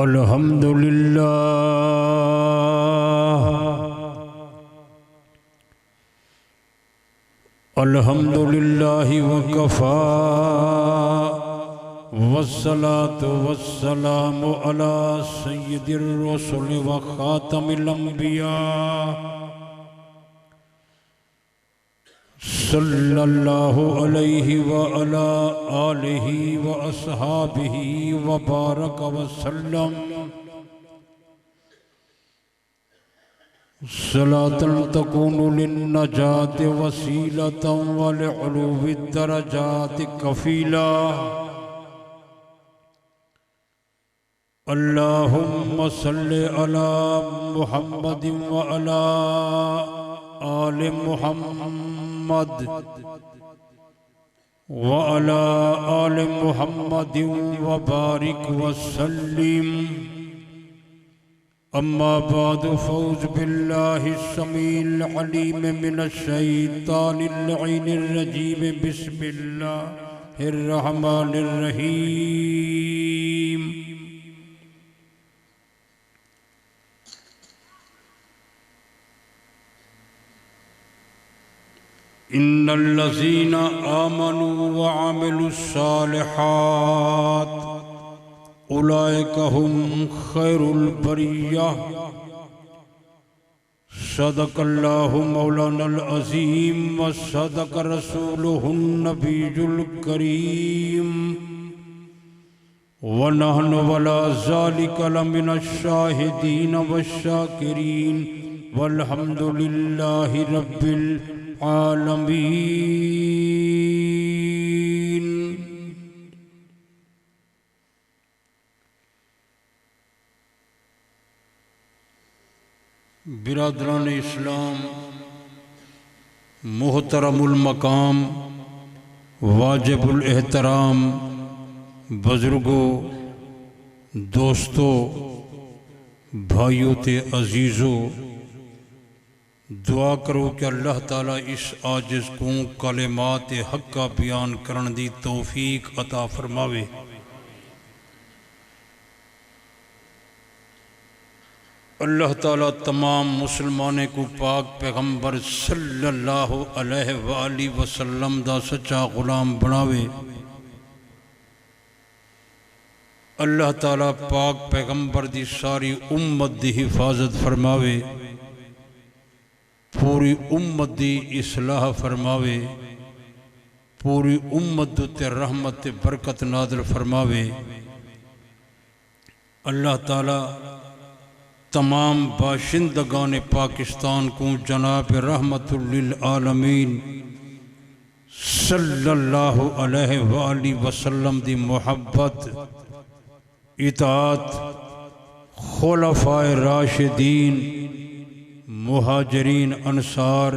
अल्हम्दुलिल्लाहि वकफ़ा वस्सलातु वस्सलामु अला सय्यिदिर रसूल व खातमिल अंबिया सल्लल्लाहु अलैहि व अला आलिहि व अस्हाबिहि व बारक व सल्लम सलातन तकूनु लिन्नजाति वसीलतन व लिउलूवि दरजाति कफीला अल्लाहुम्मा सल्लि अला मुहम्मदिन व अला आलि मुहम्मद व अला आलि मुहम्मदिन व बारिक व सल्लिम। अम्मा बाद फौज बिल्लाहि समील अलीम मिनश शैतानिर लईनिर रजीम बिस्मिल्लाहिर रहमानिर रहीम। इन्नल्लज़ीना आमनू व अमिलुस सालिहात उलाइका हुम खैरुल बरिया। सदक़ल्लाहु मौलानल अज़ीम व सदक़ रसूलुहुन नबियुल करीम व नहनु वला ज़ालिका लमिनश शाहिदीन व शाकिरीन वल्हम्दुलिल्लाहि रब्बिल आलमीन। बिरादरान इस्लाम, मोहतरमुल मकाम, वाजिबुल एहतराम बुजुर्गों, दोस्तों, भाइयों ते अजीज़ों, दुआ करो कि अल्लाह ताला इस आजिज़ को कलिमात हक़ का बयान करने दी तौफीक अता फरमावे। अल्लाह ताला तमाम मुसलमाने को पाक पैगंबर सल्लल्लाहु अलैहि वसल्लम दा सच्चा गुलाम बनावे। अल्लाह ताला पाक पैगंबर दी सारी उम्मत दी हिफाजत फरमावे, पूरी उम्मत दी इस्लाह फरमावे, पूरी उम्मत ते रहमत बरकत नाज़िल फरमावे। अल्लाह ताला तमाम बाशिंदगान पाकिस्तान को जनाब रहमतुल लिल आलमीन सल्लल्लाहु अलैहि वसल्लम दी मोहब्बत, इताअत, खुलफाए राशिदीन, मुहाजिरीन अंसार,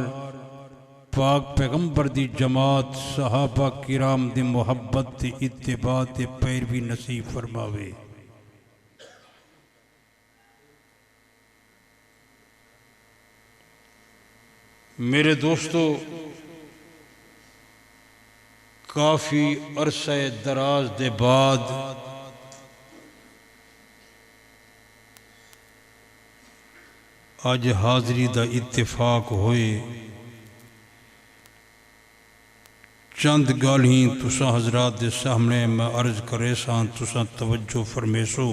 पाक पैगंबर दी जमात, सहाबा किराम दी मोहब्बत दी इत्तिबा ते पैरवी नसीब फरमावे। मेरे दोस्तों, काफ़ी अरसे दराज दे बाद अज हाज़री दा इत्तेफाक होए। चंद गल ही तुसा हजरात दे सामने मैं अर्ज करे सां, तुसा तवज्जो फरमेसो।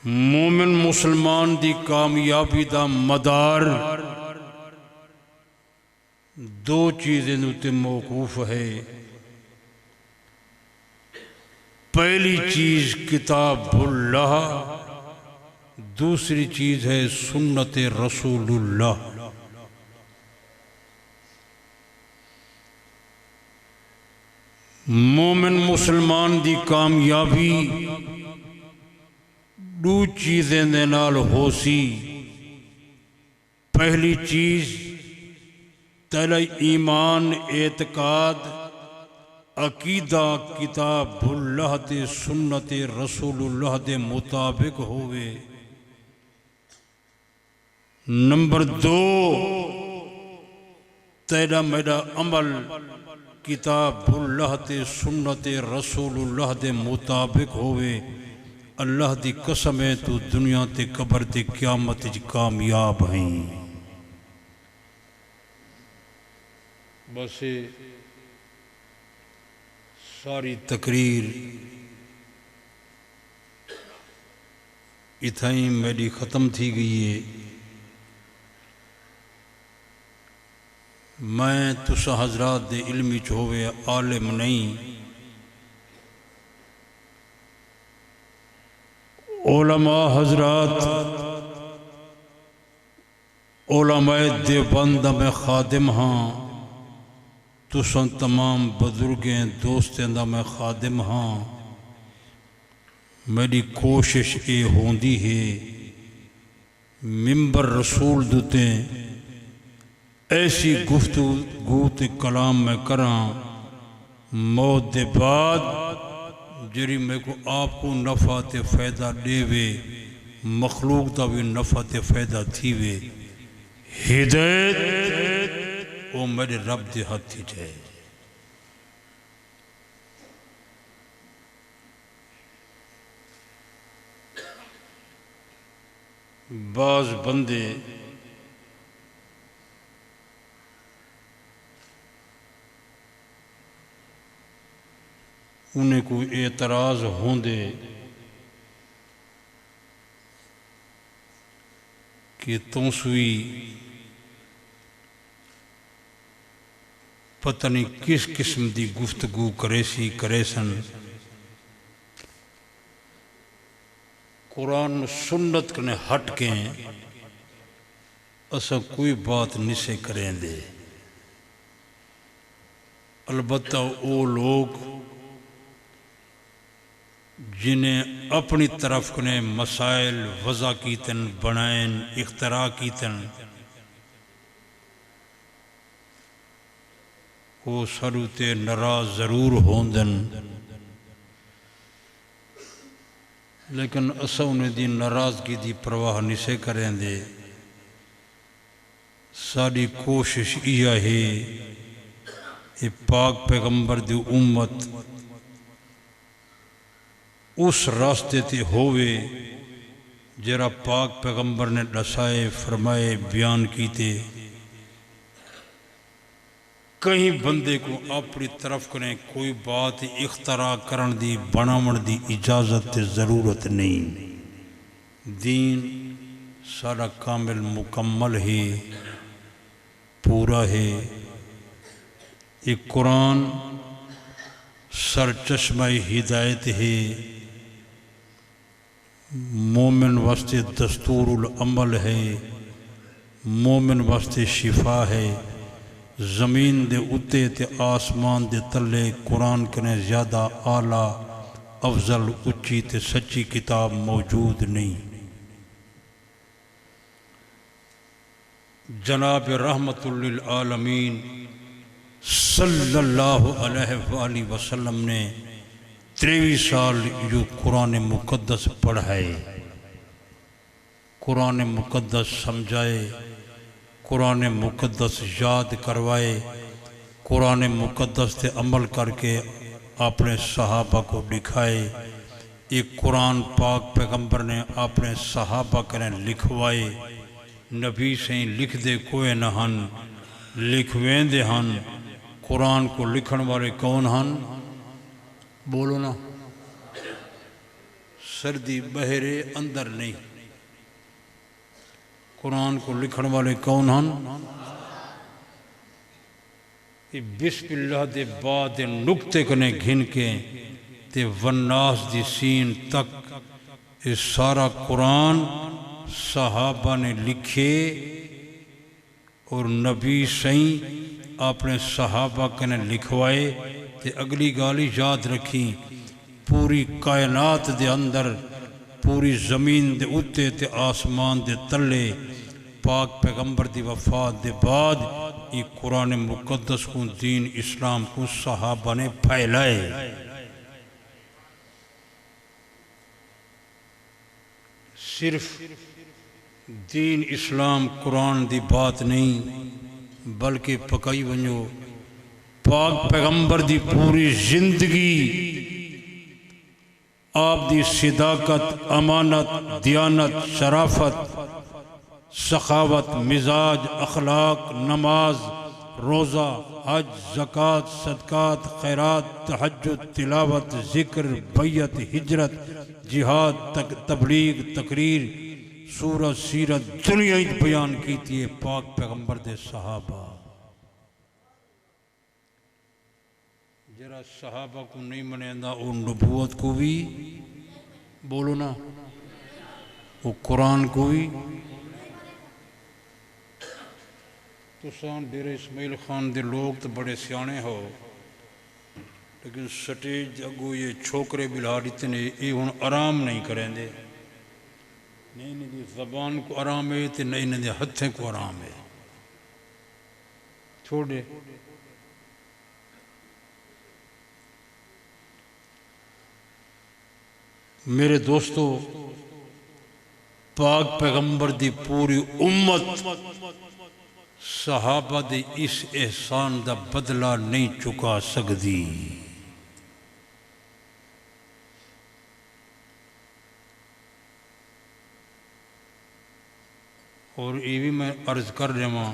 मोमिन मुसलमान दी कामयाबी दा मदार दो चीज़ें उत्ते मौकूफ है। पहली चीज़ किताबुल्लाह, दूसरी चीज़ है सुन्नत रसूलुल्लाह। मोमिन मुसलमान दी कामयाबी दो चीज़ें दे नाल होसी। पहली चीज़ तेरा ईमान, एतकाद, अकीदा किताबुल्लाह ते सुन्नत रसूलुल्लाह दे मुताबिक होवे। नंबर दो तेरा मेरा अमल किताबुल्लाह ते सुन्नत रसूलुल्लाह दे मुताबिक होवे, अल्लाह दी कसम है तू दुनिया ते कबर ते क़यामत च कामयाब हैं। बस सारी तकरीर इथाई मेरी ख़त्म थी गई है। मैं तुसा हजरात दे इल्मी च होवे आलिम नहीं, उलमा हजरात उलमाए देवबंद में खादिम हाँ, तुसा तमाम बुजुर्गें दोस्तें दा मैं खादिम हाँ। मेरी कोशिश ये होंदी है मिंबर रसूल दुते ऐसी गुफ्तगू ते कलाम मैं करा मौत दे बाद जिरी मेरे को आपको नफ़ा ते फ़ायदा देवे, मखलूक का भी नफ़ा ते फ़ायदा थीवे। हिदायत वो मेरे रब दे हाथ ही है। बाज बंदे उन्हें कोई एतराज़ होंदे कि तुम सुई पता नहीं किस किस्म की गुफ्तगू करे सन। कुरान सुन्नत कने हट के असा कोई बात नहीं से करेंदे। अलबत्ता वो लोग जिन्हें अपनी तरफ ने मसाइल वज़ा कीतन बनायन इख्तरा कीतन, वो सारू ते नाराज़ ज़रूर होंदन, लेकिन असा उन्हें दी नाराज़गी की परवाह नहीं से करेंदे। साड़ी कोशिश यह है ये पाक पैगंबर दी उम्मत उस रास्ते ते होवे जरा पाक पैगंबर ने दसाए फरमाए बयान कीते। कहीं बंदे को अपनी तरफ कने कोई बात इख्तरा करन दी बनावन दी इजाज़त ते ज़रूरत नहीं। दीन सारा कामिल मुकम्मल है, पूरा है। एक कुरान सर चश्मा हिदायत है, मोमिन वास्ते दस्तूरुल अमल है, मोमिन वास्ते शिफा है। ज़मीन दे उत्ते ते आसमान दे तले कुरान कने ज़्यादा आला अफजल उच्ची ते सच्ची किताब मौजूद नहीं। जनाब रहमतुल लिल आलमीन सल्लल्लाहु अलैहि वसल्लम ने 23 साल जो कुरान मुक़द्दस पढ़ाए, कुरान मुक़द्दस समझाए, कुरान मुक़द्दस याद करवाए, कुरान मुक़द्दस से अमल करके अपने सहाबा को दिखाए। एक कुरान पाक पैगंबर ने अपने सहाबा ने लिखवाए। नबी से लिख दे कोई न हन, लिखवेंदे हन। कुरान को लिखण वाले कौन हन? बोलो ना। सर्दी बहरे अंदर नहीं। कुरान को लिखण वाले कौन हन? बिस्मिल्लाह दे बाद नुक्ते कने घिन के ते वन्नास दी सीन तक ये सारा कुरान सहाबा ने लिखे और नबी सही अपने सहाबा कने लिखवाए। ते अगली गाली याद रखी, पूरी कायनात दे अंदर, पूरी ज़मीन दे उत्ते ते आसमान दे तले पाक पैगंबर दी वफात दे बाद ये कुरान मुक़द्दस को दीन इस्लाम को सहाबा ने फैलाए। सिर्फ दीन इस्लाम कुरान दी बात नहीं बल्कि पकाई वञो पाक पैगंबर दी पूरी जिंदगी आप दी सिदाकत अमानत दियानत शराफत सखावत मिजाज अखलाक नमाज रोज़ा हज ज़कात सदकात खैरात तहज्जुद तिलावत ज़िक्र बैयत हिजरत जिहाद तबलीग तकरीर सूरत सीरत दुनिया बयान की थी पाक पैगंबर दे सहाबा। जरा सहाबा को नहीं मनेंदा वो नबूवत को भी बोलो ना, वो कुरान को भी। तुसान डेरे इस्माइल खान दे लोग तो बड़े सियाने हो, लेकिन स्टेज अगो ये छोकरे बिला इतने ये हुण आराम नहीं करेंदे। नहीं इन्हें ज़बान को आराम है तो नहीं इन्हें हथें को आराम है। छोड़े मेरे दोस्तों, पाक पैगंबर दी पूरी उम्मत सहाबा दे इस एहसान दा बदला नहीं चुका सकती। और ये भी मैं अर्ज कर रहा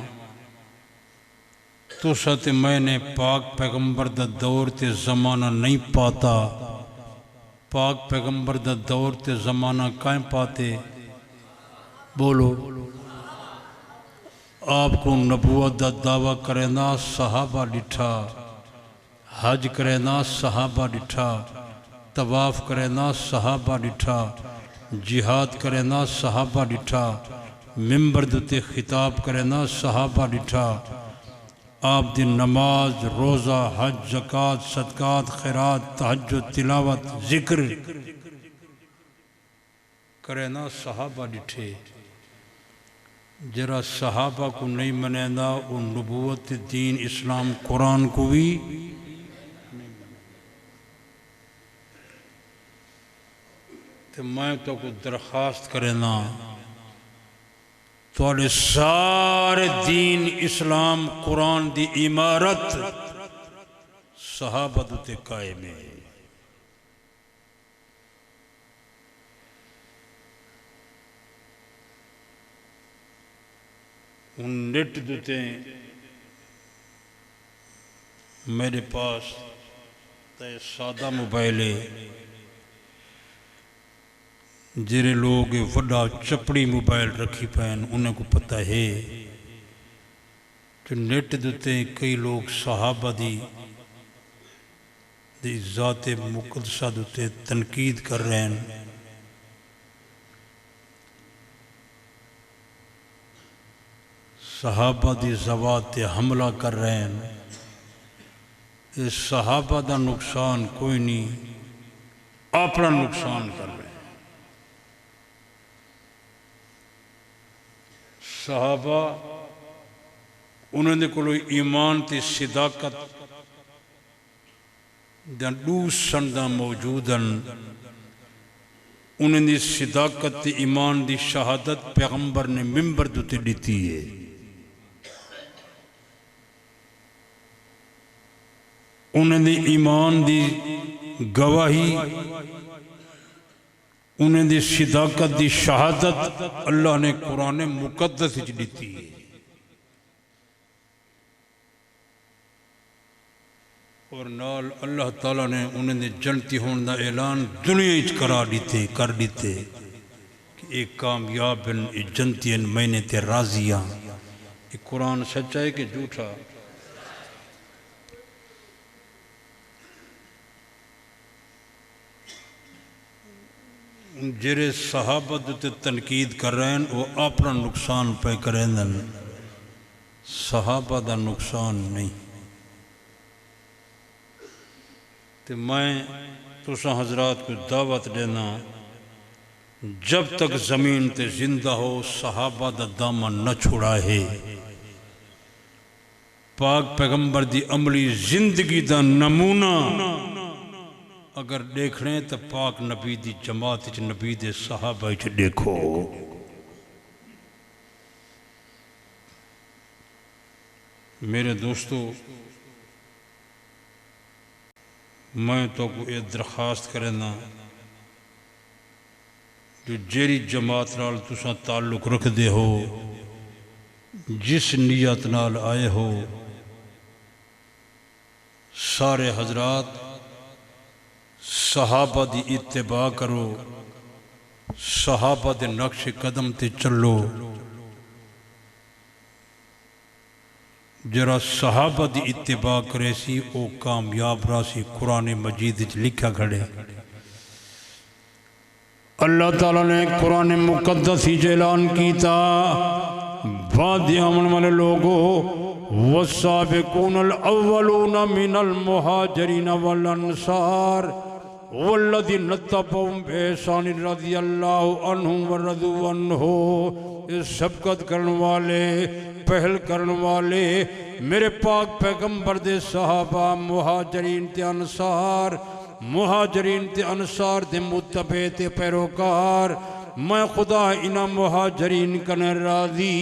तुसा ते मैंने पाक पैगंबर दा दौर ते ज़माना नहीं पाता। पाक पैगंबर दा दौर ते ज़माना काहे पाते बोलो। आपको नबूवत दा दावा करेना सहाबा डिठा, हज करेना सहाबा डिठा, तवाफ करेना सहाबा डिठा, जिहाद करेना सहाबा डिठा, मिंबर दुते खिताब करेना सहाबा डिठा। आप दी नमाज रोज़ा हज ज़कात सदकात खैरात तहज्जुद तिलावत ज़िक्र करेना सहाबा डिठे। जरा सहाबा को नहीं मनेंदा वो नबूवत दीन इस्लाम कुरान को भी तो मैं तो को दरखास्त करेना थोड़े सारे दीन इस्लाम कुरान दी इमारत सहाबा ते कायम है। उन नेट देते मेरे पास तो सादा मोबाइल है, जेरे लोग वड्डा चपड़ी मोबाइल रखी पैन उन्हें को पता है जो नेट देते कई लोग सहाबा दी ज़ात मुक़द्दसा देते तनकीद कर रहे हैं। सहाबा दी ज़वात ते हमला कर रहे हैं। इस सहाबा दा नुकसान कोई नहीं, अपना नुकसान कर रहे हैं। सहाबा उन्होंने कोई ईमान ते सिदाकत दूसन दा मौजूदन। उन्होंने सिदाकत ते ईमान दी शहादत पैगंबर ने मिंबर दुते दी है। उन्होंने ईमान दी गवाही उन्हें दी सिदाकत दी शहादत अल्लाह ने कुरान मुकद्दस दी है। और नाल अल्लाह ताला ने उन्हें दे जनती होने का ऐलान दुनिया करा दीते कर दीते कि एक कामयाब बिन जनती मैंने ते राजिया। ये कुरान सच्चा है कि झूठा? जेरे सहाबत ते तनकीद कर रहे हैं वो अपना नुकसान पे करें, सहाबा दा नुकसान नहीं। तो मैं तुसा हजरात को दावत देना जब तक ज़मीन ते जिंदा हो सहाबा दा दामन न छुड़ा है। पाक पैगंबर दी अमली जिंदगी दा नमूना अगर देखने तो पाक नबी दी जमात च नबी दे सहाबा च देखो। मेरे दोस्तों, मैं तो ये दरखास्त करना जो जेरी जमात नाल तुसा ताल्लुक रखते हो, जिस नीयत नाल आए हो, सारे हजरात सहाबा दी इत्तिबा करो, सहाबा दे नक्श कदम ते चलो। जरा सहाबा दी इत्तिबा करे सी वो कामयाब रासी। कुरान मजीद च लिखा खड़े, अल्लाह ताला ने कुरान मुकद्दस ही ऐलान किया, बाद आमन वाले लोगों वस्साबिकूनल अव्वलून मिनल मुहाजिरीन वल अंसार वल्लज़ीना तबअहूम बिइहसान रज़ियल्लाहु अन्हुम व रज़ू अन्हु। इस शफ़क़त करने वाले, पहल करने वाले मेरे पाक पैगंबर दे सहाबा मुहाजिरीन ते अंसार, मुहाजिरीन ते अंसार दे मुत्तबे ते पैरोकार। मैं खुदा इना मुहाजिरीन कने राज़ी,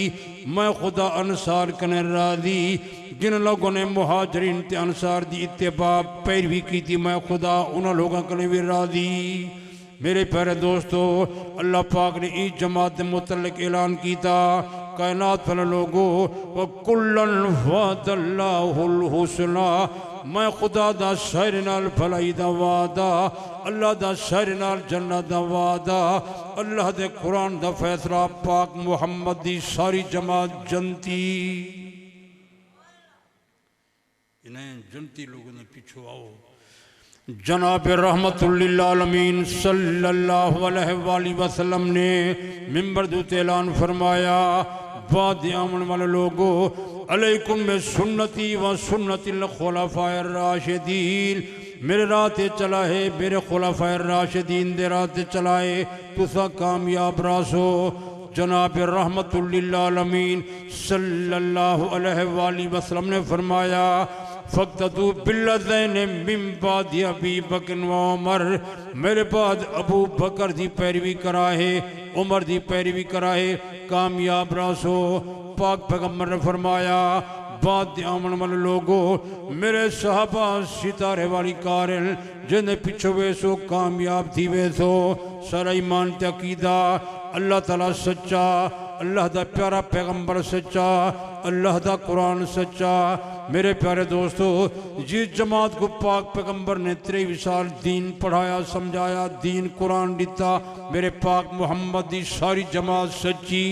मैं खुदा अंसार कने राज़ी। जिन लोगों ने मुहाजिरीन ते अंसार दी इत्तिबा पैरवी की थी, मैं खुदा उन लोगों कने भी राज़ी। मेरे प्यारे दोस्तों, अल्लाह पाक ने इस जमात के मुतल्लिक ऐलान किया, कायनात वाले लोगों व कुल्लन वअदल्लाहुल हुस्ना। मैं खुदा दा शहर नाल भलाई दा वादा, अल्लाह दा शहर नाल जन्नत दा वादा, अल्लाह दे कुरान दा फैसला, पाक मुहम्मद दी सारी जमात जनती। इन्हें जनती लोगों ने पीछे आओ। जनाब रहमतुल्लिल आलमीन सल्लल्लाहु अलैहि वसल्लम ने मिंबर दूते ऐलान फरमाया, बाद आमन वाले लोगों अलैकुम में सुन्नती व सुन्नतिल खुलफाए राशिदीन। मेरे राते चला है, मेरे खुलफाए राशिदीन दे राते चलाए, तुसा कामयाब रासो। जनाब रहमतुल्लिल आलमीन सल्लल्लाहु अलैहि वसल्लम ने फरमाया, फ़क़्तदू बिल्लज़ैन मिन बादि अबी बकर व उमर। मेरे बाद अबू बकर दी पैरवी कराए, उमर दी पैरवी कराए, कामयाब रासो। पाक पैगंबर ने फरमाया, बाद आमन वाले लोगों मेरे सहाबा सितारे वाली कारल जिन्हें पिछो वेसो कामयाब थी वेसो। सारा ईमान ते अकीदा, अल्लाह ताला सच्चा, अल्लाह दा प्यारा पैगंबर सच्चा, अल्लाह दा कुरान सच्चा। मेरे प्यारे दोस्तों, जिस जमात को पाक पैगंबर ने 23 साल दीन पढ़ाया, समझाया, दीन कुरान दिता, मेरे पाक मुहम्मद दी सारी जमात सच्ची।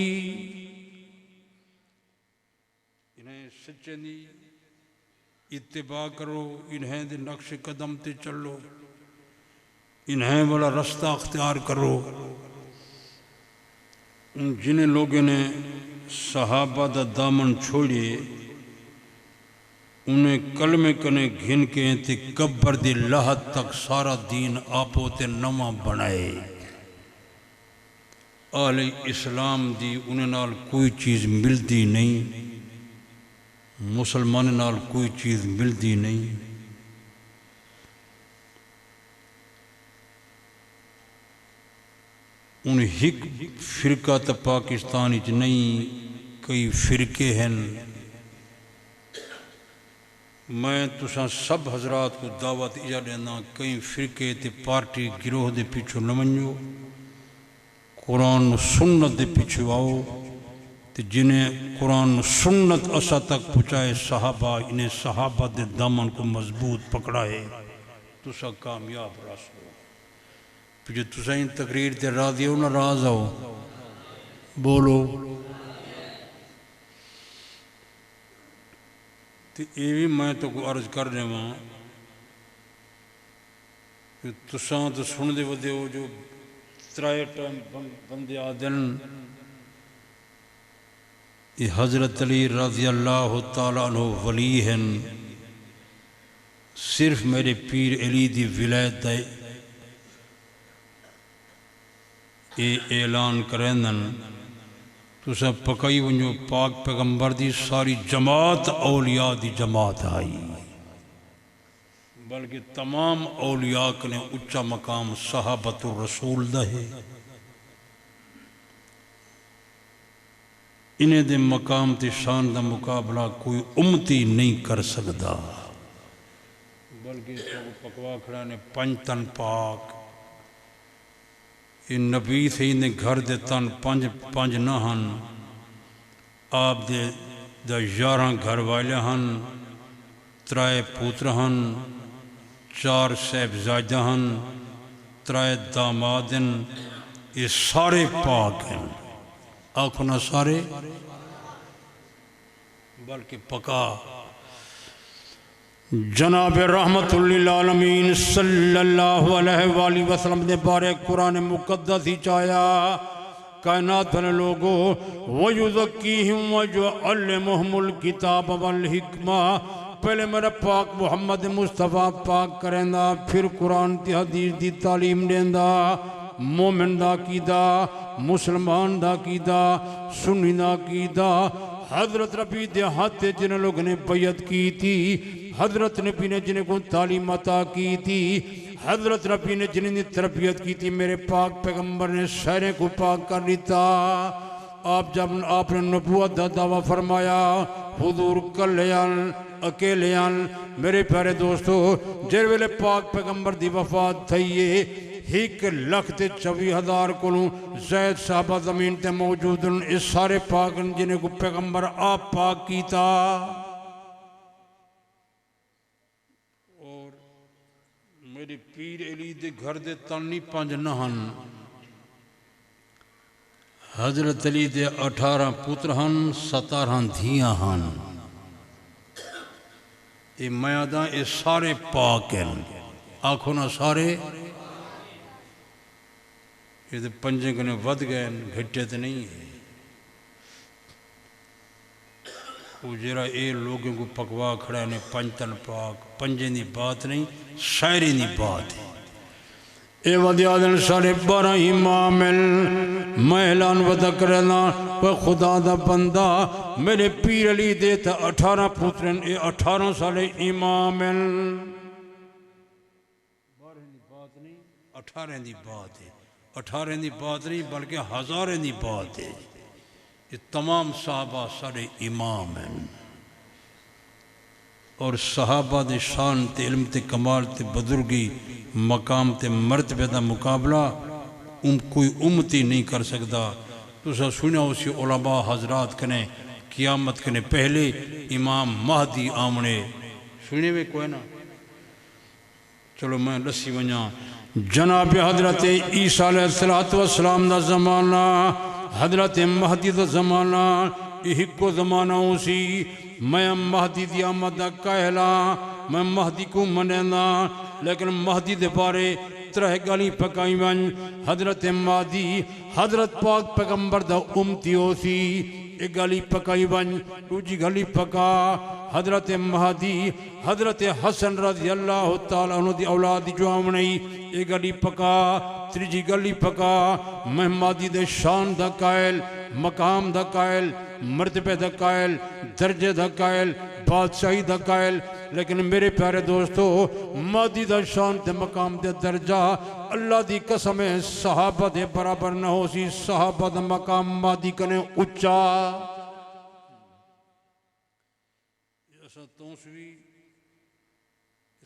इन्हें सच्चे दी इत्तिबा करो, इन्हें दे नक्श कदम ते चलो, इन्हें वाला रास्ता अख्तियार करो। जिन लोगों ने सहाबा दा दामन छोड़े, उन्हें कलमे कने घिन के ते कब्र दी लाहत तक सारा दीन आपो ते नवा बनाए। आले इस्लाम दी उन्हें नाल कोई चीज़ मिलती नहीं, मुसलमान नाल कोई चीज़ मिलती नहीं। उन हिक फिरका तो पाकिस्तान च नहीं, कई फिरके हैं। मैं तुसा सब हजरात को दावत इजा देना, कई फिरके ते पार्टी गिरोह दे पिछू न वञो, कुरान सुन्नत दे पिछू आओ। ते जिन्हें कुरान सुन्नत असा तक पहुँचाए सहाबा, इन्हें सहाबा दे दामन को मजबूत पकड़ाए, तुसा कामयाब रासो। जो तुसा इन तकरीर ते राजी हो, नाराज आओ, बोलो। तो ये भी मैं तो अर्ज कर देवा, तुसा तो सुनते वदे हो जो त्राए टाइम बंदे आदन, ये हजरत अली रज़ी अल्लाह तआला अन्हु वली हैं। सिर्फ मेरे पीर अली दी विलायत है ये ऐलान करेंदन, तुसा पकाई वञो, पाक पैगंबर दी सारी जमात औलिया दी जमात आई, बल्कि तमाम औलिया ने उच्चा मकाम सहाबतुर रसूल दा है। इन्हें दे मकाम ते शान का मुकाबला कोई उम्मती नहीं कर सकता। बल्कि पकवा खड़ा ने पंज तन पाक, ये नबी से इन्हें घर दे तन पंज पंज न हन। आप दे 11 घर वाले हन, 3 पुत्र हन, 4 साहिबजादा हन, 3 दामाद हैं। ये सारे पाक हैं। आखो ना सारे, बल्कि पका। जनाब रहमतुल्लिल आलमीन सल्लल्लाहु अलैहि वसल्लम ने बारे कुरान मुकद्दस ही चाया कायनात वाले लोगों वयुज़क्कीहिम वयुअल्लिमुहुमुल किताब वल हिकमा। पहले मेरा पाक मुहम्मद मुस्तफ़ा पाक करेंदा, फिर कुरान ती हदीस दी तालीम देंदा। मोमिन दा कीदा, मुसलमान दा कीदा, सुन्नी दा कीदा। हजरत रबी दे हाथ जिन लोगों ने बैयत की थी, हजरत नबी ने जिन्हें को तालीम अता की थी, हजरत रबी ने जिन्हें तरबियत की थी, मेरे पाक पैगंबर ने सारे को पाक कर दिता। आप जब आपने नबूवत का दावा फरमाया, हुजूर कल्याण अकेलेयान। मेरे प्यारे दोस्तों, जिस वेले पाक पैगंबर की वफात थी है 1,24,000 को जैद साहबा जमीन ते मौजूद। इस सारे पाक जिन्हें को पैगंबर आप पाक कीता। और मेरे पीर अली दे घर दे तानी 5 न हन। हजरत अली दे 18 पुत्र हन, 17 धियां हन। ये मयादा ये सारे पाक हैं। आखो ना सारे। ये तो पंजे कने वध गए, घटे तो नहीं है। वो जरा ये लोगों को पकवा खड़ा ने पंजतन पाक, पंजे की बात नहीं, शायरी की बात है। ए वदियादन सारे 12 इमाम मैं ऐलान वदा करना वह खुदा दा बंदा। मेरे पीर अली दे 18 पुत्र, ये 18 साले इमाम। 12 की बात नहीं, 18 की बात है। 18 की बात नहीं बल्कि हज़ारों की बात है। ये तमाम सहाबा सारे इमाम हैं। और सहाबा दे शान ते इल्म ते कमाल ते बुजुर्गी मकाम ते मर्तबे का मुकाबला कोई उम्मती नहीं कर सकता। तुसा सुना उसी उलमा हजरात कने क़यामत कने पहले इमाम महदी आमने सुने में कोई ना। चलो मैं दसी वजा। जनाब हजरत ईसा अलैहिस्सलातु वस्सलाम दा ज़माना, हजरत महदी दा ज़माना, इको ज़माना उसी। मैं महदी दी आमद दा कहला, मैं महदी को मनेना। लेकिन महदी दे बारे 3 गाली पकाई वन। हजरत महदी हजरत पाक पैगंबर दा उम्मती होसी, एक गाली पकाई वन। दूजी गाली पका हजरत महदी हजरत हसन रज़ी अल्लाह तआला अन्हु दी औलाद जो आमणी, एक गाली पका। तीजी गाली पका मैं महदी दे शान दा कायल, मकाम दा कायल, मर्तबे दा कायल, दर्जे दा कायल, बादशाही दा कायल। लेकिन मेरे प्यारे दोस्तों, महदी दा शान ते मकाम दे दर्जा अल्लाह दी कसम है सहाबा दे बराबर न हो सी। सहाबा दा मकाम महदी कने उच्चा।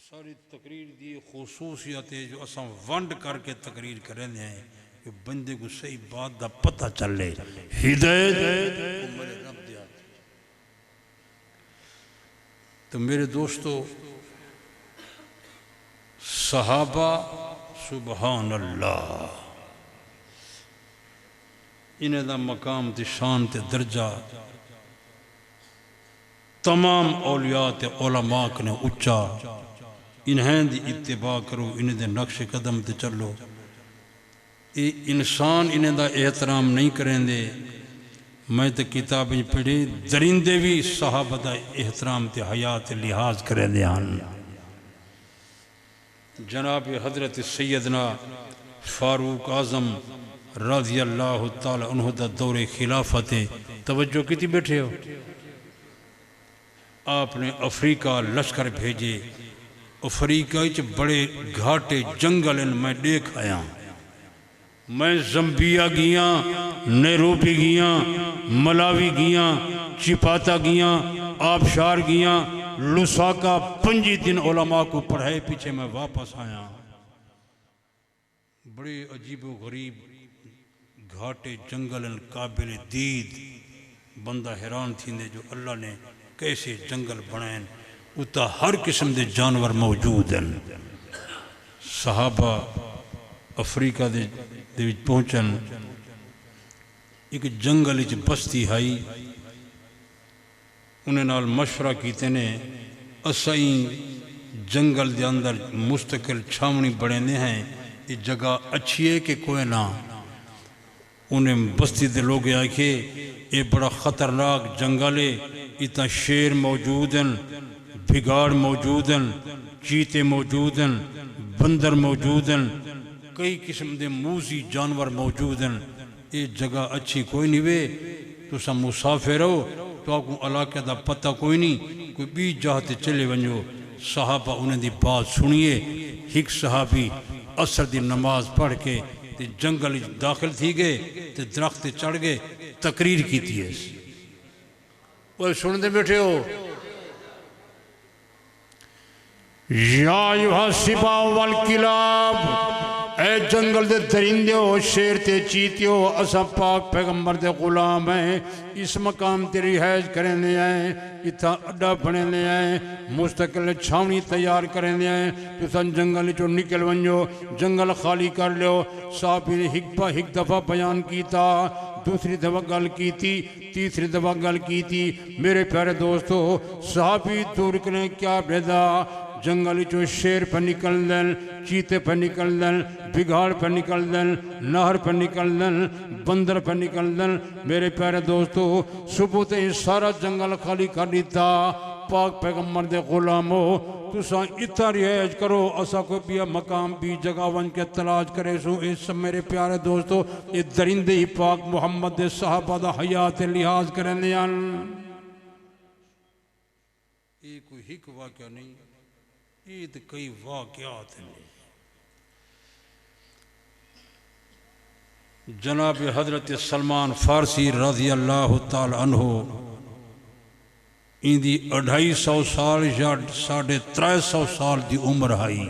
सारी तकरीर दी खुसूसियत है जो असा वंड करके तकरीर करें हैं कि बंदे को सही बात का पता चले। हिदायत मेरे रब दिया। तो मेरे दोस्तों, सहाबा सुबहान अल्लाह, इन्हें दा मकाम ते शान ते दर्जा तमाम औलिया ते उलमा ने उच्चा। इन्हें दी इत्तिबा करो, इन्हें दे नक्श कदम ते चलो। ये इंसान इन्हें दा एहतराम नहीं करेंदे। मैं तो किताब पढ़ी, दरिंदे भी सहाबा दा एहतराम ते हया ते लिहाज करेंदे हैं। जनाब हजरत सैयदना फारूक आजम रज़ी अल्लाह तआला अन्हु दा दौरे खिलाफत तवज्जो की बैठे हो। आपने अफ्रीका लश्कर भेजे। अफ्रीका बड़े घाटे जंगल मैं देख आया। मैं जम्बिया गया, नैरोबी गया, मलावी गियाँ, चिपाता गियाँ, आबशार गियाँ, लुसाका 5 दिन उलमा को पढ़ाए पीछे मैं वापस आया। बड़े अजीब गरीब घाटे जंगल काबिल दीद बंदा हैरान थींदे जो अल्लाह ने कैसे जंगल बनाए उता हर किस्म के जानवर मौजूद हैं। सहाबा अफ्रीका दे विच पहुंचन, एक जंगल च बस्ती आई, उन्हें नाल मशवरा कीते ने असाई जंगल के अंदर मुस्तकिल छावनी बने हैं, ये जगह अच्छी है कि कोई ना। उन्हें बस्ती के लोग आखे ये बड़ा ख़तरनाक जंगल है, इतना शेर मौजूद हैं, बिगाड़ मौजूद हैं, चीते मौजूद हैं, बंदर मौजूद हैं, कई किस्म के मूसी जानवर मौजूद हैं, ये जगह अच्छी कोई नहीं वे। तुसा मुसाफिर हो तो आपको इलाके का पता कोई नहीं, कोई बी जाते चले वनो। साहबा उन्हें दी बात सुनिए। एक सहाबी असर की नमाज पढ़ के ते जंगल दाखिल थी गए, ते दरख्त चढ़ गए, तकरीर की थी। वो सुनते बैठे हो, या युहासिबा वल किलाब, ए जंगल दे दरिंदे हो, शेर ते चीते हो, असा पाक पैगंबर दे गुलाम हैं, इस मकाम ते रिहाइश करने आए, इतना अड्डा बनने आए, मुस्तकिल छावनी तैयार करने आए। तुसा जंगल चो निकल वनो, जंगल खाली कर लो। साहबी ने एक दफ़ा बयान किया, दूसरी दफ़ा गल की, तीसरी दफ़ा गल की। मेरे प्यारे दोस्तों, साहबी दूर करें क्या बेदा, जंगल चो शेर पर निकल दें, चीते पर निकल दें, बिगाड़ पर निकल दें, नहर पर निकल दें, बंदर पर निकल दें। मेरे प्यारे दोस्तों, सुबह तो सारा जंगल खाली कर दिता। पाक पैगंबर दे गुलामो, तुसा इतना रिहाइश करो, असा कोई भी मकाम भी जगह वन के तलाश करे सो। इस मेरे प्यारे दोस्तों, ये दरिंदे ही पाक मुहम्मद दे साहबा दा हयात लिहाज करने आन। ये कोई हिक वाक़या नहीं, ये तो कई वाक़यात हैं। जनाब हजरत सलमान फारसी रज़ी अल्लाह तआला अन्हु इंदी 250 साल या 350 साल की उम्र आई।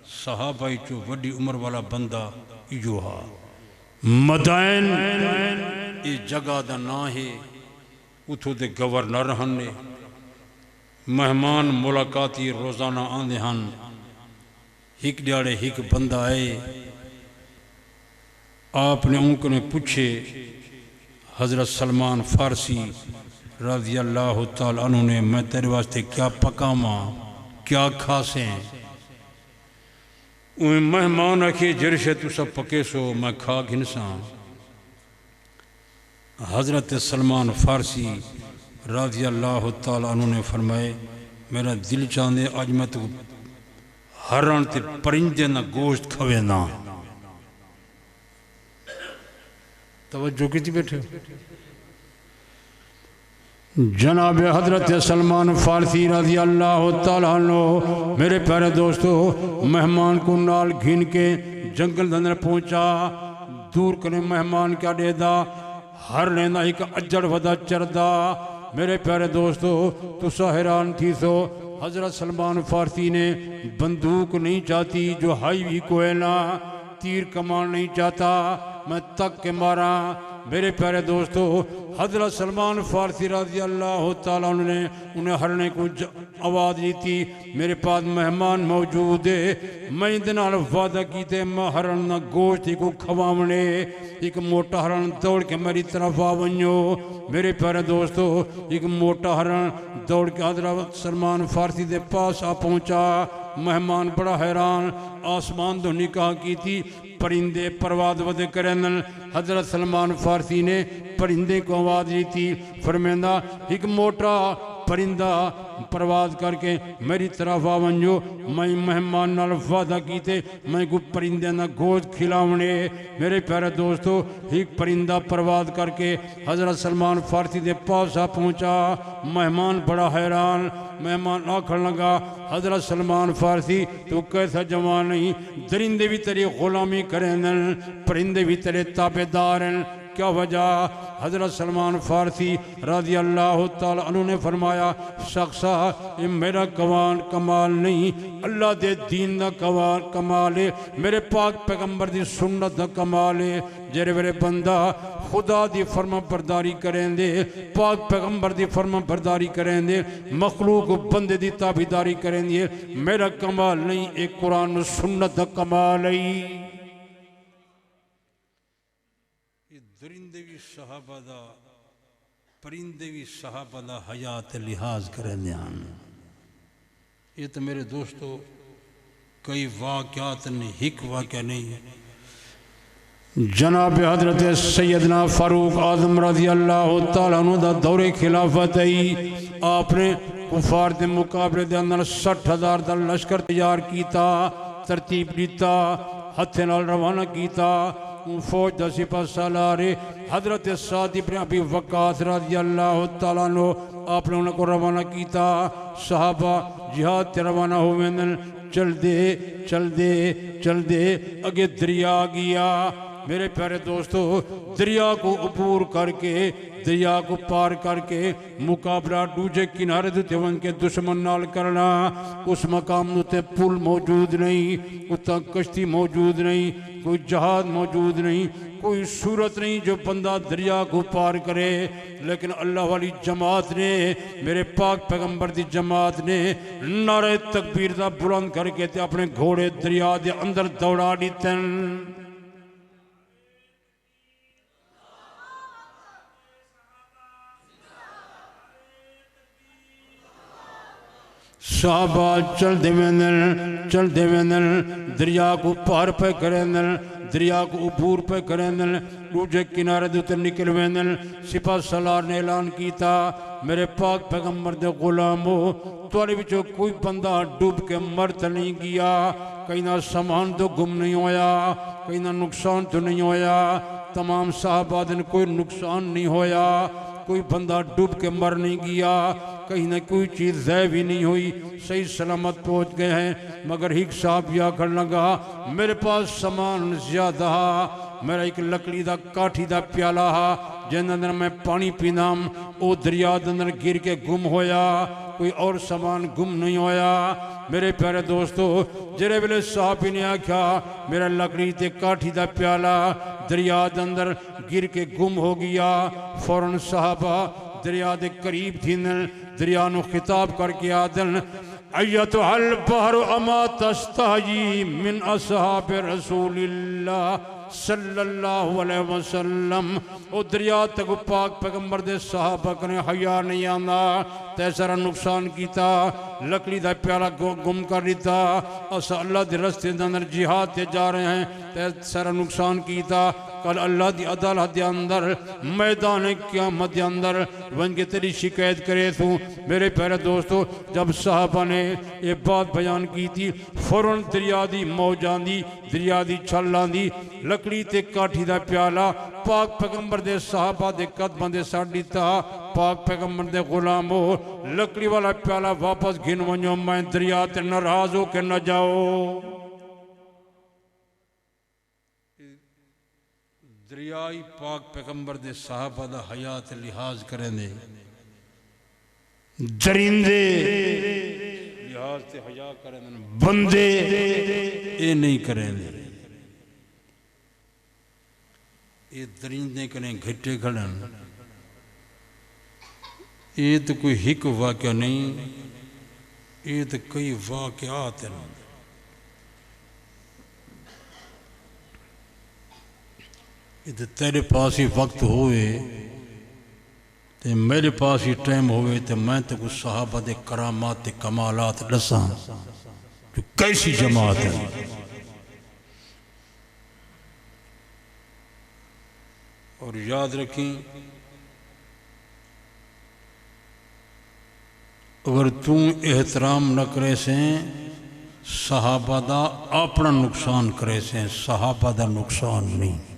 सहाबा चो वड्डी उम्र वाला बंदा इहो हा। मदाइन इस जगह का ना है, उथों के गवर्नर हैं, मेहमान मुलाकाती रोज़ाना आते हैं। एक दिहाड़े एक बंदा आए, आपने उनने पूछे हज़रत सलमान फारसी रज़ी अल्लाह तआला अन्हु ने, मैं तेरे वास्ते क्या पकावा, क्या खासे। उन मेहमान आखे जरशे तू सब पके सो मैं खा घिनसा। हज़रत सलमान फारसी रज़ी अल्लाह तआला अन्हु ने फरमाए, मेरा दिल चाहते अज मैं तू हरण ते परिंदे ना गोश्त खवेना। तवज्जो की बैठे। जनाब हजरत सलमान फारसी रज़ी अल्लाह तआला अन्हु, मेरे प्यारे दोस्तों, मेहमान को नाल घिन के जंगल अंदर पहुंचा। दूर करे मेहमान क्या देदा, हर लेना एक अजड़ वदा चरदा। मेरे प्यारे दोस्तों, तुसा हैरान थी सो, हजरत सलमान फारसी ने बंदूक नहीं चाहती जो हाई भी कोई ना, तीर कमान नहीं चाहता मैं तक के मारा। मेरे प्यारे दोस्तों, हजरत सलमान फारसी रज़ी अल्लाह तआला ने उन्हें हरने को आवाज़ दी थी, मेरे पास मेहमान मौजूद है, मैं इनके नाल वादा कीते मैं हरण ना गोश्त को खवावने। एक मोटा हरण दौड़ के मेरी तरफ आ वनो। मेरे प्यारे दोस्तों, एक मोटा हरण दौड़ के हजरत सलमान फारसी के पास आ पहुँचा। मेहमान बड़ा हैरान, आसमान तो निकाह की थी, परिंदे परवाद वद करन। हजरत सलमान फारसी ने परिंदे को आवाज़ दी थी, फरमांदा एक मोटा परिंदा परवाज करके मेरी तरफ आ वनो। मैं मेहमान नाल वादा कीते मैं को परिंदे ना गोश्त खिलावने। मेरे प्यारे दोस्तों, एक परिंदा परवाज करके हजरत सलमान फारसी के पास आ पहुँचा। मेहमान बड़ा हैरान, मेहमान आखन लगा, हजरत सलमान फारसी तू कैसा जवान नहीं, दरिंदे भी तेरी गुलामी करें, परिंदे भी तेरे ताबेदार हैं, क्या वजह? हज़रत सलमान फ़ारसी रज़ी अल्लाह तआला अन्हु ने फरमाया, शख्सा ये मेरा कमाल नहीं, अल्लाह दे दीन दा कमाल है, मेरे पाक पैगंबर दी सुन्नत दा कमाल है। जेरे मेरे बंदा खुदा दी फर्मा बरदारी करेंदे, पाक पैगंबर दी फर्मा बरदारी करेंदे, मखलूक बंदे दी ताबीदारी करेंदे, मेरा कमाल नहीं, एक कुरान सुन्नत दा कमाल है। दरिंदे भी सहाबा दा, परिंदे भी सहाबा दा हयात लिहाज करेंदे हैं। ये तो मेरे दोस्तों कई वाक़यात ने, हिक वाक़या नहीं है। जनाब हजरत सैयदना फारूक आज़म रज़ी अल्लाह तआला अन्हु दा दौरे खिलाफत आई। आपने कुफार के मुकाबले के अंदर 60,000 का लश्कर तैयार किया, तरतीब दिता, हथे नाल रवाना किया। फौज का सिपा सालार हजरत साद इब्न अबी वक्कास रज़ी अल्लाह तआला अन्हु आपने उन्होंने को रवाना किया। सहाबा जिहाद ते रवाना हुए, चलते चलते चलते अगे दरिया आ गया। मेरे प्यारे दोस्तों, दरिया को अबूर करके, दरिया को पार करके मुकाबला दूजे किनारे ते वन के दुश्मन नाल करना। उस मकाम उत्ते पुल मौजूद नहीं, उत्ता कश्ती मौजूद नहीं, कोई जहाज मौजूद नहीं, कोई सूरत नहीं जो बंदा दरिया को पार करे। लेकिन अल्लाह वाली जमात ने, मेरे पाक पैगंबर दी जमात ने नारे तकबीर दा बुलंद करके ते अपने घोड़े दरिया दे अंदर दौड़ा दिते। साहबा चलते वेंदन दरिया को पार पे करेंदन, दरिया को अबूर पे करेंदन, दूजे किनारे दे उत्ते निकल वेंदन। सिपा सलार ने ऐलान किया, मेरे पाक पैगंबर दे गुलामो, तुहाडे विचों कोई बंदा डूब के मर तो नहीं गया, कहीं ना सामान तो गुम नहीं होया, कहीं ना नुकसान तो नहीं होया। तमाम साहबा दिन कोई नुकसान नहीं होया, कोई बंदा डूब के मर नहीं गया, कहीं ना कोई चीज़ ज़ाय भी नहीं हुई, सही सलामत पहुँच गए हैं। मगर एक साहब या कर लगा, मेरे पास सामान ज़्यादा हा, मेरा एक लकड़ी का काठी का प्याला हा, जिन अंदर मैं पानी पीनाम, वो दरिया के अंदर गिर के गुम होया, कोई और सामान गुम नहीं होया। मेरे प्यारे दोस्तों, जेरे वेले साहब ने आख्या मेरा लकड़ी ते काठी का प्याला दरिया के अंदर गिर के गुम हो गया, फौरन साहबा दरिया के करीब थी, दरिया नू खिताब करके आदन, अय्यतुहल बहरु अमा तस्ताही मिन असहाब रसूलिल्लाह सल्लल्लाहु अलैहि वसल्लम। ओ दरिया तक पाक पैगंबर दे सहाबा ने हया नहीं आंदा, ते सारा नुकसान किया, लकड़ी का प्याला गुम कर दिता। अस अल्लाह के रस्ते के अंदर जिहाद ते जा रहे हैं, ते सारा नुकसान किया। कल अल्लाह की अदालत के अंदर, मैदान क़यामत के अंदर वन के तेरी शिकायत करे तू। मेरे प्यारे दोस्तों, जब साहबा ने ये बात बयान की थी, फौरन दरिया की मौज आंदी, दरिया की छल आंदी, लकड़ी ते काठी का प्याला पाक पैगंबर दे साहबा दे कदमां दे सट दिता। पाक पैगंबर दे गुलामो, लकड़ी वाला प्याला वापस गिन वनो, मैं दरिया ते नाराज होकर न जाओ। दरियाई पाक पैगंबर दे साहबा दा हयात लिहाज करेंदे, दरिंदे लिहाज ते हया करेंदे, बंदे ये नहीं करेंदे। ये दरिंदे कने घटे खड़न, ये तो कोई हिक वाक़या नहीं, ये तो कई वाक़यात हैं। ये तेरे पास ही वक्त होए ते मेरे पास ही टाइम होए, तो मैं तो कुछ सहाबा दे करामात ते कमालात दसा तो कैसी जमात है। और याद रखें, अगर तू एहतराम न करे से सहाबा दा अपना नुकसान करे से, सहाबा दा नुकसान नहीं।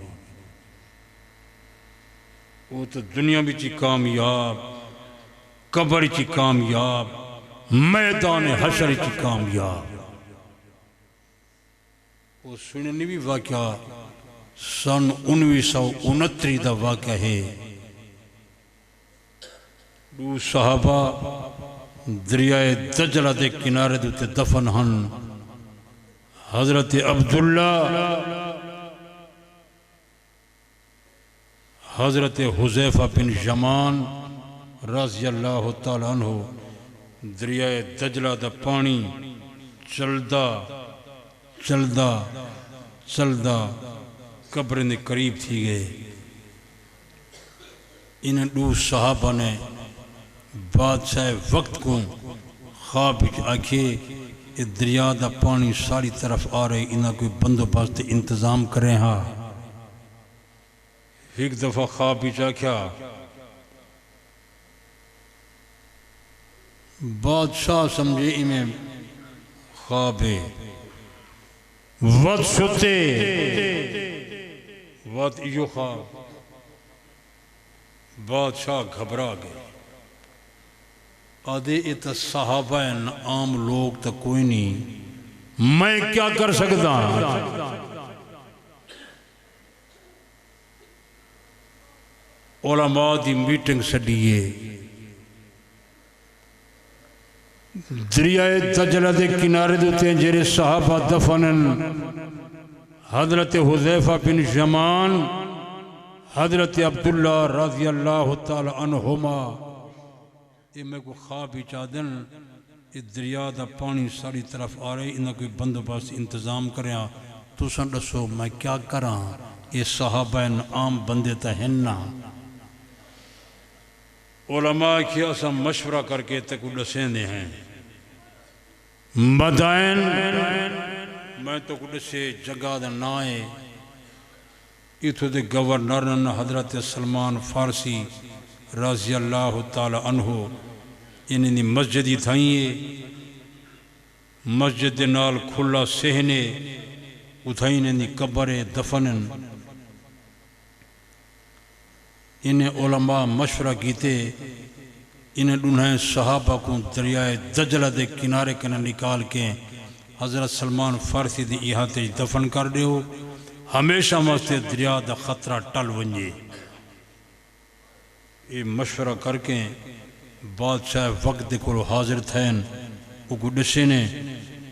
वो तो दुनिया में कामयाब, कब्र च कामयाब, मैदान हशर च कामयाब। वो सुनने भी वाक़या सन 1969 का वाक़या है। दो सहाबा दरियाए दजला के किनारे के उत्ते दफन हन। हजरत अब्दुल्ला, हजरत हुज़ैफा बिन यमान रज़ी अल्लाह तआला अन्हु दरियाए दजला दा पानी चलदा चलदा चलदा कब्र के करीब थी गए। इन दो सहाबा ने बादशाह वक्त को ख्वाब आखे ये दरिया का पानी सारी तरफ आ रहे, इन्हें कोई बंदोबस्त इंतजाम करें। हाँ, एक दफ़ा ख्वाब आख्या बादशाह समझे इमें ख्वाब वत सुते वत यो ख्वाब। बादशाह घबरा गए। आदे ये तो सहाबा हैं, आम लोग तो कोई नहीं, मैं क्या कर सकता। उलमा दी मीटिंग सदिए दरियाए दजला के किनारे उत्ते जेरे सहाबा दफनन हजरत हुज़ैफा बिन यमान, हजरत अब्दुल्ला रज़ी अल्लाह तआला अन्हुमा। ये मैं को ख्वाब ही चादन ये दरिया का पानी सारी तरफ आ रही, इन्हें कोई बंदोबस्त इंतजाम करें। तुसा दसो मैं क्या करा। ये सहाबा आम बंदे तो हैं ना। उलमा की असा मशवरा करके तक दसेंदे हैं। मदाइन मैं तो दसे जगह का ना है। इथों के गवर्नर हजरत सलमान फारसी रज़ी अल्लाह तआला अन्हु इन्हें मस्जिद ही थाई है। मस्जिद के नाल खुला सहने उथाई इन्हें कब्र दफनन। इन्हें उलमा मशवरा किते, इन्हें दुन्हें सहाबा को दरियाए दजला के किनारे कने निकाल के हजरत सलमान फारसी के इहाते दफन कर दो। हमेशा वास्ते दरिया का खतरा टल वजे। ये मशवरा करके बादशाह वक्त को हाजिर थे। वो दसे ने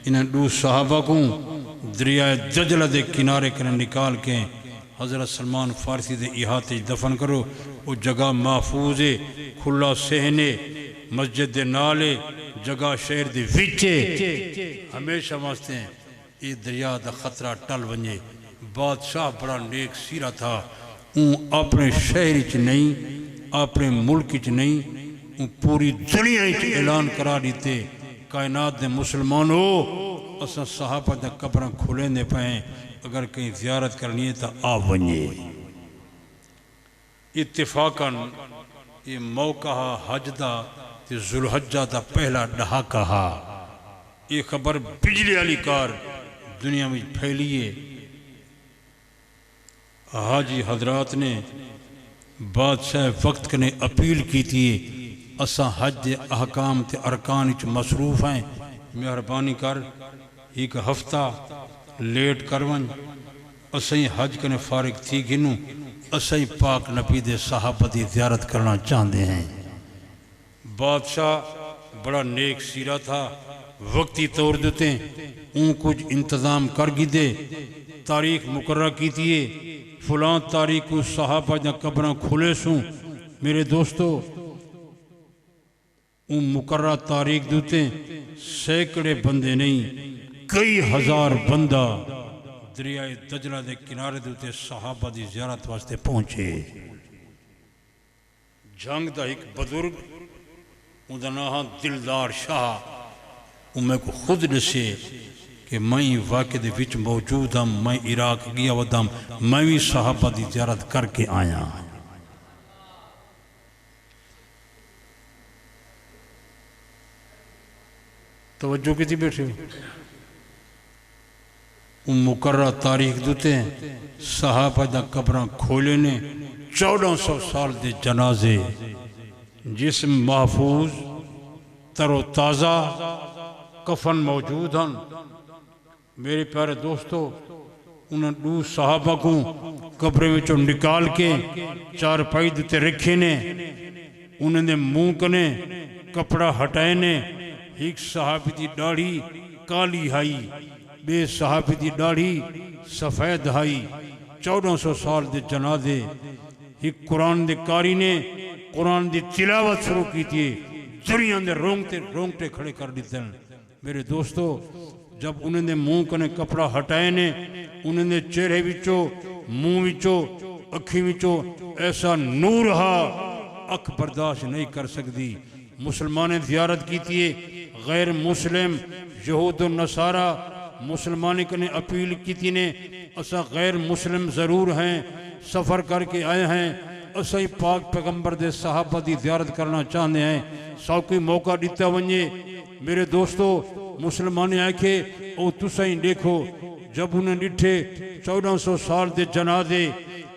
इन्हें दो सहाबा को दरियाए दजला के किनारे कने निकाल के हजरत सलमान फारसी के इहाते दफन करो। वो जगह महफूज है, खुला सहने मस्जिद के नाले जगह शहर के विचे हमेशा वास्ते ये दरिया का खतरा टल वजे। बादशाह बड़ा नेक सीरा था। अपने शहर च नहीं, अपने मुल्क च नहीं, पूरी दुनिया ऐलान करा दीते कायनात के मुसलमानों असा सहाबा दा कब्र खुलेंदे पे। अगर कहीं ज़ियारत करनी है तो आ वजे। इत्तिफाकन ये मौका हज का जुलहज्जा का पहला दहाका हा। ये खबर बिजली वाली कार दुनिया में फैली है। हाजी हजरात ने बादशाह वक्त ने अपील की थी असा हज के अहकाम ते अरकान च मसरूफ हैं, मेहरबानी कर एक हफ्ता लेट करवन। असी हज कने फारिग थी गिनू, असी पाक नबी दे सहाबा की ज़ियारत करना चाहते हैं। बादशाह बड़ा नेक सीरा था। वक्ती तौर देते कुछ इंतज़ाम कर गिदे। तारीख मुकर्रर की थी फलां तारीख को सहाबा द कब्र खुले सूँ। मेरे दोस्तों मुकर्रर तारीख देते सैकड़े बंदे नहीं कई हजार बंदा दरियाए दजला के किनारे देते सहाबा की ज़ियारत वास्ते पहुँचे। जंग का एक बजुर्ग उनका नाम दिलदार शाह, मैं को खुद दसे कि मैं वाक़े दे विच मौजूद हाँ। मैं इराक गया वदा, मैं भी सहाबा की ज़ियारत करके आया। तवज्जो की बैठे मुकर्रर तारीख देते सहाबा दा कब्र खोले ने 1400 साल के जनाजे जिसम महफूज तरोताज़ा कफन मौजूद हैं। मेरे प्यारे दोस्तों उन्हें दू सहाबा को कब्र में निकाल के चारपाई दिते रखे ने, उन्होंने मुंह कने कपड़ा हटाए ने। एक सहाबी की दाढ़ी काली हाई, बे सहाबी की दाढ़ी सफेद हाई। 1400 साल के जनाजे एक कुरान के कारी ने कुरान की तिलावत शुरू की थी, दुनिया के रोंगटे खड़े कर दिते। मेरे दोस्तों, जब उन्होंने मुंह कने कपड़ा हटाए ने, उन्होंने चेहरे विचों मुंह विचों अखी विचों ऐसा नूर हा, अख बर्दाश्त नहीं कर सकती। मुसलमान ने ज़ियारत की थी, गैर मुस्लिम यहूद नसारा मुसलमान ने अपील की थी ने, असा गैर मुस्लिम ज़रूर हैं, सफ़र करके आए हैं, असा ही पाक पैगंबर दे सहाबा की ज़ियारत करना चाहते हैं, सौ कोई मौका दिता वने। मेरे दोस्तों, मुसलमान ने आखे ओ तुसा ही देखो, जब उन्हें डिठे 1400 साल के जनाजे,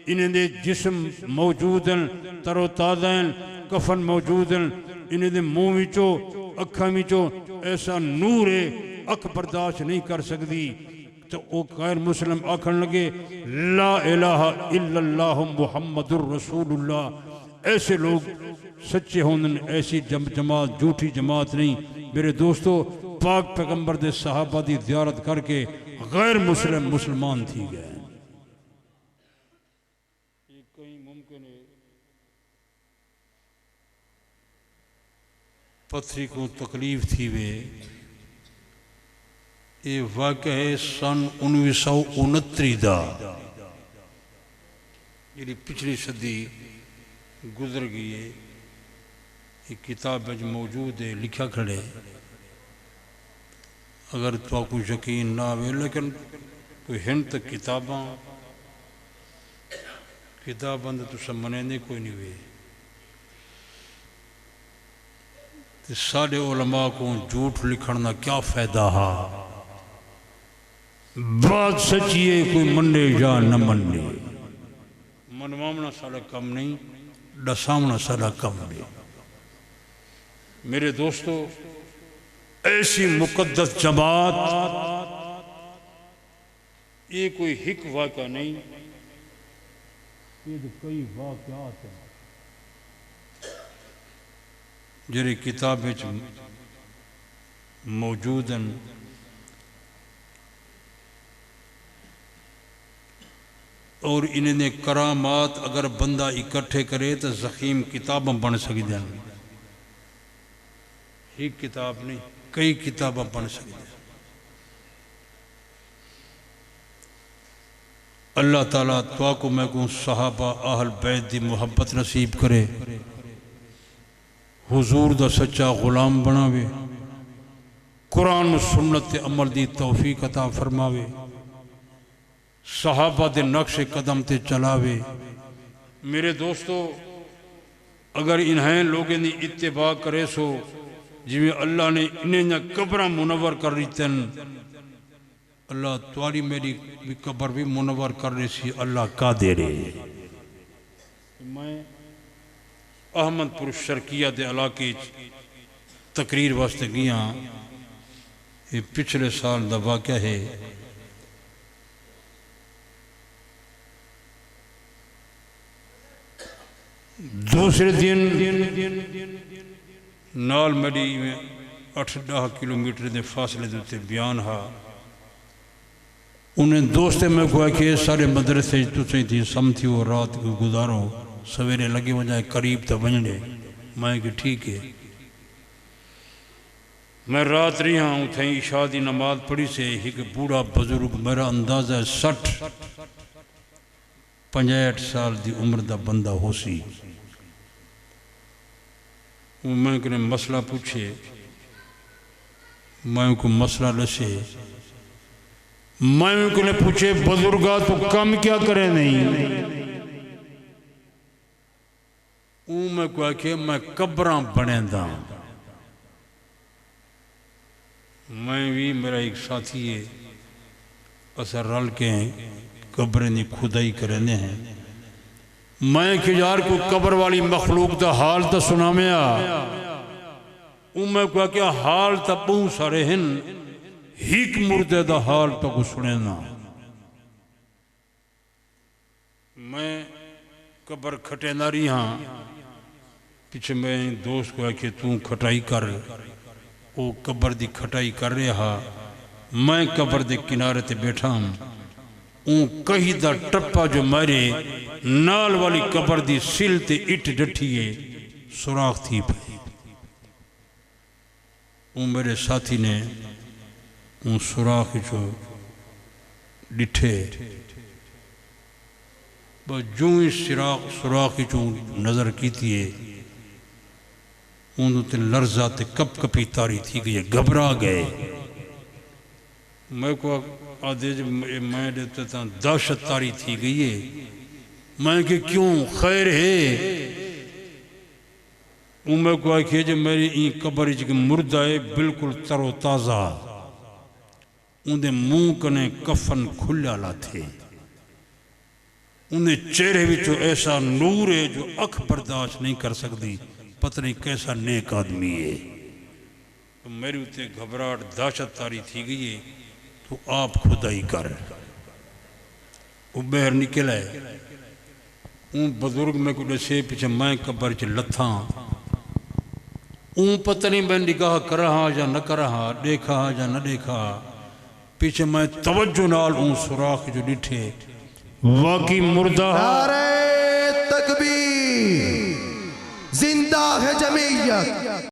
इन्हें दे जिस्म मौजूद हैं, तरोताज़ा हैं, कफन मौजूद हैं, इन्हें दे मुँह विचों अखा विचों ऐसा नूर है, अख बर्दाश्त नहीं कर सकती। तो वो गैर मुस्लिम आखन लगे ला इलाहा इल्लल्लाहु मुहम्मदुर रसूलुल्लाह। ऐसे लोग सच्चे होंगे, ऐसी जमात झूठी जमात नहीं। मेरे दोस्तों, पाक पैगंबर दे सहाबा की ज़ियारत करके गैर मुस्लिम मुसलमान थी गए। पथरी को तकलीफ थी वे, ये वाक़या है सन 1969 का, जी पिछली सदी गुजर गई है। ये किताब मौजूद है, लिखा खड़े। अगर तो कोई यकीन ना आवे, लेकिन कोई हिंट किताबां तो सब मने कोई नहीं हुए। तो साढ़े उलमा को झूठ लिखण का क्या फायदा हा? बात सच्ची है, कोई मने या न मने, मनवावना सारा कम नहीं, दसावना सारा कम नहीं। मेरे दोस्तों, ऐसी मुकद्दस जमात, ये कोई हिक वाक़या नहीं, ये तो कई वाक़यात हैं जेरी किताब मौजूद हैं। और इन्हें करामात अगर बंदा इकट्ठे करे तो ज़ख़ीम किताबां बन सकती हैं। एक किताब नहीं, कई किताबां बन सकती हैं। अल्लाह ताला तुआ को मैं को सहाबा अहल बैत दी मुहब्बत नसीब करे, हुजूर दा सच्चा गुलाम बनावे, कुरान सुन्नत ते अमल दी तौफीक अता फरमावे, सहाबा दे नक्शे कदम ते चलावे। मेरे दोस्तों, अगर इन्हें लोगों की इत्तिबा करे सो, जिमें अल्लाह ने इन्हें कब्र मुनव्वर कर दी, अल्लाह तुम्हारी मेरी भी कब्र भी मुनव्वर कर रही सी। अल्लाह का दे रहे। मैं अहमदपुर शर्किया के इलाके तकरीर वास्ते गया। ये पिछले साल का वाक़या है। दूसरे दिन नाल मड़ी में 8-10 किलोमीटर के फासले के उत्ते बयान हा। उन्हें दोस्तें में को कि सारे मदरसे तुसें थी समझी हो, रात को गुजारो, सवेरे लगे वजाए करीब तो वजने। मैं कि ठीक है। मैं रात रही हाँ, उठे ईशा की नमाज पढ़ी से एक बूढ़ा बुजुर्ग, मेरा अंदाजा 60-65 साल की उम्र का बंदा हो सी। मैं कने मसला पूछे, मैं को मसला दसे। मैं को पूछे बुजुर्गा तो काम क्या करे नहीं। मैं को आखे मैं कब्र बनेदा। मैं भी मेरा एक साथी है, असा रल के कब्रें की खुदाई करने हैं। मैं कि यार को कब्र वाली मखलूक का हाल तो सुनामिया। मैं को क्या हाल तो बहुत सारे हैं, हिक मुर्दे का हाल तो को सुने ना। मैं कबर खटेंदा रही हाँ पिछे मैं दोस्त को आखे तू खटाई कर वो कबर दी खटाई कर रहा मैं कबर दे किनारे ते बैठा हूँ कही दा टप्पा जो मारे नाल वाली कबर दी सिल ते इट डठिए सुराख थी मेरे साथी ने सुराख जो डिठे जो ही सुराख जो नजर की थी उन्होंने लर्जा ते कप कपी तारी थी गई घबरा गए मैं को आधे मैं देते दहशत तारी थी गई है मैं कि क्यों खैर है मैं को आखिए जो मेरी ई कबर च मुर्दा है बिल्कुल तरो ताज़ा उनके मुंह कने कफन खुला ला थे उन्हें चेहरे विचों ऐसा नूर है जो अख बर्दाश्त नहीं कर सकती पता नहीं कैसा नेक आदमी है तो मेरी उत्ते घबराहट दहशत तारी थी गई है तो आप खुदाई कर वो बहर निकल है बुजुर्ग में को दसे पीछे मैं कबर च लथा पता नहीं मैं निगाह कर रहा या न कर रहा देखा या न देखा पीछे मैं तवज्जो नाल सुराख जो डिठे वाकई मुर्दा नारे तकबीर जिंदा है जमीयत।